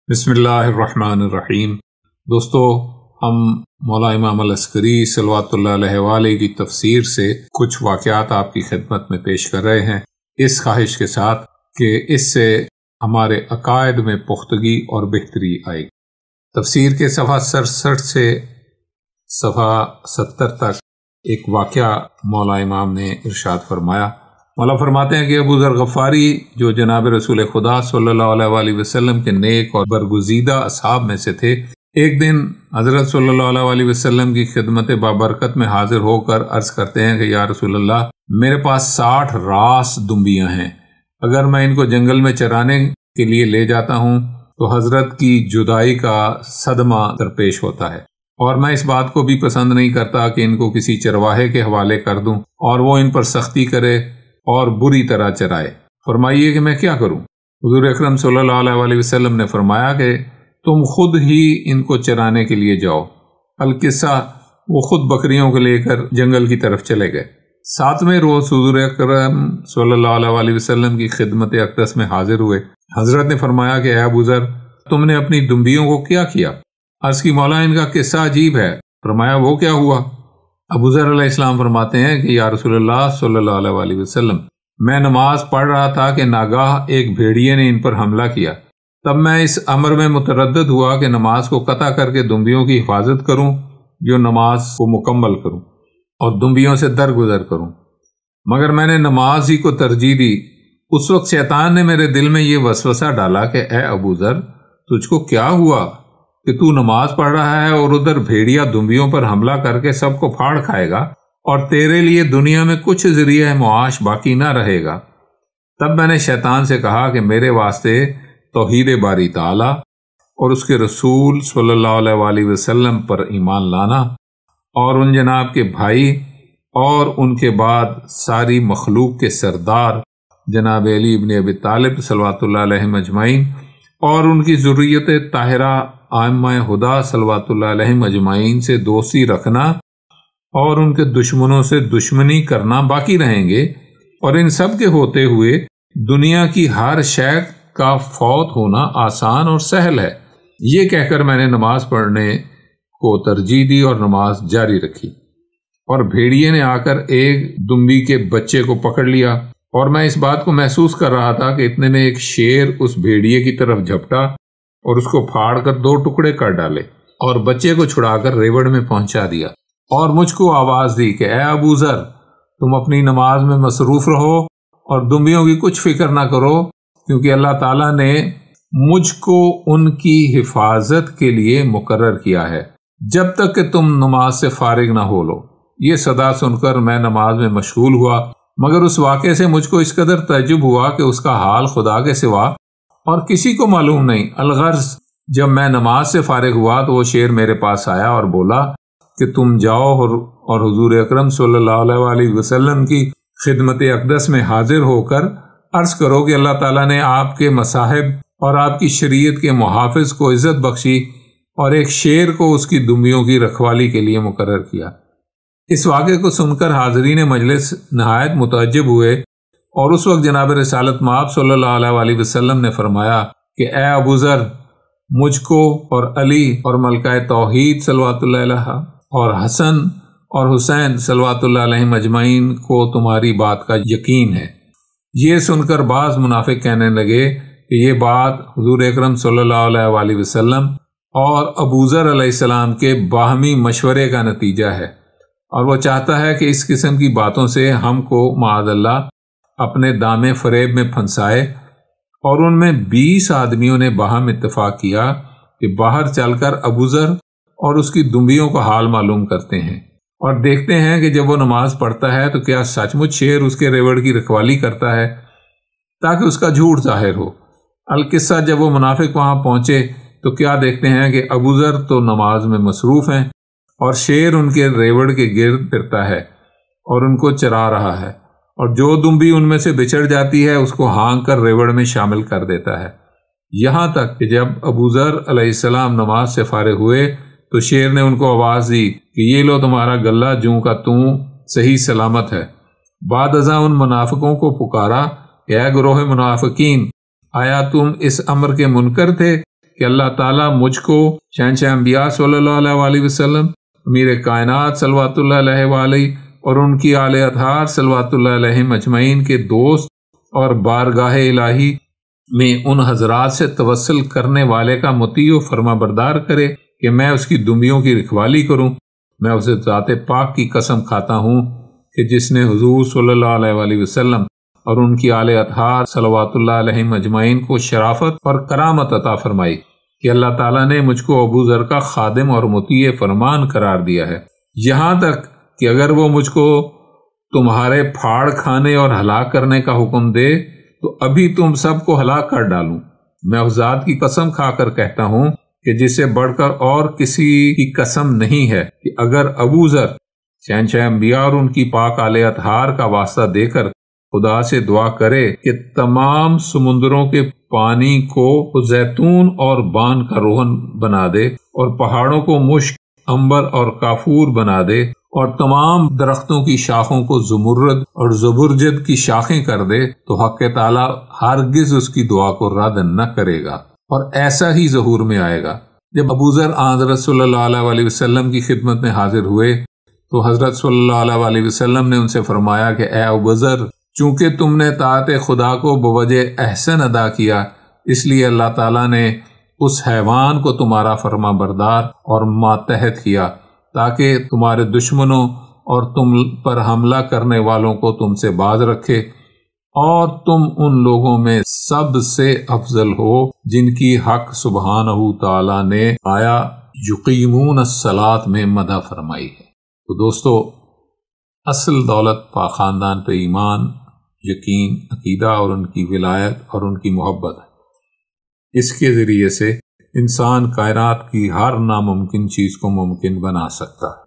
بسم اللہ الرحمن الرحیم۔ دوستو، ہم مولا امام العسکری صلوات اللہ علیہ وآلہ کی تفسیر سے کچھ واقعات آپ کی خدمت میں پیش کر رہے ہیں، اس خواہش کے ساتھ کہ اس سے ہمارے عقائد میں پختگی اور بہتری آئے۔ تفسیر کے صفحہ 67 سے صفحہ 70 تک ایک واقعہ مولا امام نے ارشاد فرمایا۔ مولا فرماتے ہیں کہ ابو ذر غفاری جو جناب رسول خدا صلی اللہ علیہ وآلہ وسلم کے نیک اور برگزیدہ اصحاب میں سے تھے، ایک دن حضرت صلی اللہ علیہ وآلہ وسلم کی خدمت بابرکت میں حاضر ہو کر عرض کرتے ہیں کہ یا رسول اللہ، میرے پاس 60 راس دمبیاں ہیں، اگر میں ان کو جنگل میں چرانے کے لیے لے جاتا ہوں تو حضرت کی جدائی کا صدمہ درپیش ہوتا ہے، اور میں اس بات کو بھی پسند نہیں کرتا کہ ان کو کسی چرواہے کے حوالے کر دوں اور وہ ان پر سختی کرے اور بری طرح چرائے، فرمائیے کہ میں کیا کروں؟ حضور اکرم صلی اللہ علیہ وآلہ وسلم نے فرمایا کہ تم خود ہی ان کو چرانے کے لیے جاؤ۔ القصہ، وہ خود بکریوں کو لے کر جنگل کی طرف چلے گئے۔ 7ویں روز حضور اکرم صلی اللہ علیہ وآلہ وسلم کی خدمت اقدس میں حاضر ہوئے۔ حضرت نے فرمایا کہ اے ابو ذر، تم نے اپنی دمبیوں کو کیا کیا؟ عرض کی مولا ان کا قصہ عجیب ہے۔ فرمایا وہ کیا ہوا؟ ابو ذر علیہ السلام فرماتے ہیں کہ یا رسول اللہ صلی اللہ علیہ وآلہ وسلم، میں نماز پڑھ رہا تھا کہ ناگاہ ایک بھیڑیے نے ان پر حملہ کیا۔ تب میں اس امر میں متردد ہوا کہ نماز کو قطع کر کے دمبیوں کی حفاظت کروں جو نماز کو مکمل کروں اور دمبیوں سے درگزر کروں، مگر میں نے نماز ہی کو ترجیح دی۔ اس وقت شیطان نے میرے دل میں یہ وسوسہ ڈالا کہ اے ابو ذر، تجھ کو کیا ہوا کہ تو نماز پڑھ رہا ہے اور ادھر بھیڑیا دمبیوں پر حملہ کر کے سب کو پھاڑ کھائے گا اور تیرے لیے دنیا میں کچھ ذریعہ معاش باقی نہ رہے گا۔ تب میں نے شیطان سے کہا کہ میرے واسطے توحید باری تعالی اور اس کے رسول صلی اللہ علیہ وآلہ وسلم پر ایمان لانا، اور ان جناب کے بھائی اور ان کے بعد ساری مخلوق کے سردار جناب علی ابن ابی طالب صلوات اللہ علیہ اجمعین اور ان کی ذریت طاہرہ ائمہ ہدی صلوات اللہ علیہ اجمعین سے دوستی رکھنا اور ان کے دشمنوں سے دشمنی کرنا باقی رہیں گے، اور ان سب کے ہوتے ہوئے دنیا کی ہر شے کا فوت ہونا آسان اور سہل ہے۔ یہ کہہ کر میں نے نماز پڑھنے کو ترجیح دی اور نماز جاری رکھی، اور بھیڑیے نے آ کر ایک دمبی کے بچے کو پکڑ لیا، اور میں اس بات کو محسوس کر رہا تھا کہ اتنے میں ایک شیر اس بھیڑیے کی طرف جھپٹا اور اس کو پھاڑ کر 2 ٹکڑے کر ڈالے اور بچے کو چھڑا کر ریوڑ میں پہنچا دیا، اور مجھ کو آواز دی کہ اے ابو ذر، تم اپنی نماز میں مصروف رہو اور دمبیوں کی کچھ فکر نہ کرو، کیونکہ اللہ تعالیٰ نے مجھ کو ان کی حفاظت کے لیے مقرر کیا ہے جب تک کہ تم نماز سے فارغ نہ ہو لو۔ یہ صدا سن کر میں نماز میں مشغول ہوا، مگر اس واقعے سے مجھ کو اس قدر تعجب ہوا کہ اس کا حال خدا کے سوا اور کسی کو معلوم نہیں۔ الغرض جب میں نماز سے فارغ ہوا تو وہ شیر میرے پاس آیا اور بولا کہ تم جاؤ اور حضور اکرم صلی اللہ علیہ وآلہ وسلم کی خدمت اقدس میں حاضر ہو کر عرض کرو کہ اللہ تعالیٰ نے آپ کے مصاحب اور آپ کی شریعت کے محافظ کو عزت بخشی اور ایک شیر کو اس کی دمبیوں کی رکھوالی کے لیے مقرر کیا۔ اس واقعے کو سن کر حاضرین مجلس نہایت متعجب ہوئے، اور اس وقت جناب رسالت مآب صلی اللہ علیہ وآلہ وسلم نے فرمایا کہ اے ابو ذر، مجھ کو اور علی اور ملکہ توحید صلوات اللہ علیہ اور حسن اور حسین صلوات اللہ علیہ اجمعین کو تمہاری بات کا یقین ہے۔ یہ سن کر بعض منافق کہنے لگے کہ یہ بات حضور اکرم صلی اللہ علیہ وآلہ وسلم اور ابو ذر علیہ السلام کے باہمی مشورے کا نتیجہ ہے، اور وہ چاہتا ہے کہ اس قسم کی باتوں سے ہم کو معاذ اللہ اپنے دامے فریب میں پھنسائے۔ اور ان میں 20 آدمیوں نے باہم اتفاق کیا کہ باہر چل کر ابو ذر اور اس کی دمبیوں کا حال معلوم کرتے ہیں اور دیکھتے ہیں کہ جب وہ نماز پڑھتا ہے تو کیا سچ مچ شیر اس کے ریوڑ کی رکھوالی کرتا ہے، تاکہ اس کا جھوٹ ظاہر ہو۔ القصہ، جب وہ منافق وہاں پہنچے تو کیا دیکھتے ہیں کہ ابو ذر تو نماز میں مصروف ہیں اور شیر ان کے ریوڑ کے گرد پھرتا ہے اور ان کو چرا رہا ہے، اور جو دمبی ان میں سے بچھڑ جاتی ہے اس کو ہانک کر ریوڑ میں شامل کر دیتا ہے۔ یہاں تک کہ جب ابو ذر علیہ السلام نماز سے فارغ ہوئے تو شیر نے ان کو آواز دی کہ یہ لو تمہارا گلہ جوں کا توں صحیح سلامت ہے۔ بعد ازاں ان منافقوں کو پکارا کہ اے گروہ منافقین، آیا تم اس امر کے منکر تھے کہ اللہ تعالیٰ مجھ کو شہنشاہ انبیاء صلی اللہ علیہ وسلم، امیر کائنات صلوات اللہ علیہ وآلہ اور ان کی آل اطہار صلوات اللہ علیہ مجمعین کے دوست اور بارگاہ الہی میں ان حضرات سے توسل کرنے والے کا مطیع و فرما بردار کرے کہ میں اس کی دنبیوں کی رکھوالی کروں۔ میں اسے ذات پاک کی قسم کھاتا ہوں کہ جس نے حضور صلی اللہ علیہ وسلم اور ان کی آل اطہار صلوات اللہ علیہ مجمعین کو شرافت اور کرامت عطا فرمائی کہ اللہ تعالیٰ نے مجھ کو ابو ذر کا خادم اور مطیع فرمان قرار دیا ہے، یہاں تک کہ اگر وہ مجھ کو تمہارے پھاڑ کھانے اور ہلاک کرنے کا حکم دے تو ابھی تم سب کو ہلاک کر ڈالوں۔ میں اس ذات کی قسم کھا کر کہتا ہوں کہ جس سے بڑھ کر اور کسی کی قسم نہیں ہے کہ اگر ابو ذر شہنشاہ انبیاء اور ان کی پاک آل اطہار کا واسطہ دے کر خدا سے دعا کرے کہ تمام سمندروں کے پانی کو زیتون اور بان کا روغن بنا دے اور پہاڑوں کو مشک، عنبر اور کافور بنا دے اور تمام درختوں کی شاخوں کو زمرد اور زبرجد کی شاخیں کر دے تو حق تعالیٰ ہرگز اس کی دعا کو رد نہ کرے گا، اور ایسا ہی ظہور میں آئے گا۔ جب ابو ذر حضرت صلی اللہ علیہ وسلم کی خدمت میں حاضر ہوئے تو حضرت صلی اللہ علیہ وسلم نے ان سے فرمایا کہ اے ابو ذر، چونکہ تم نے طاعت خدا کو بوجہ احسن ادا کیا، اس لیے اللہ تعالیٰ نے اس حیوان کو تمہارا فرما بردار اور ماتحت کیا تاکہ تمہارے دشمنوں اور تم پر حملہ کرنے والوں کو تم سے باز رکھے، اور تم ان لوگوں میں سب سے افضل ہو جن کی حق سبحانہ تعالیٰ نے آیا یقیمون الصلاۃ میں مدح فرمائی ہے۔ تو دوستو، اصل دولت پاک خاندان پہ ایمان، یقین، عقیدہ اور ان کی ولایت اور ان کی محبت ہے۔ اس کے ذریعے سے انسان کائنات کی ہر ناممکن چیز کو ممکن بنا سکتا ہے۔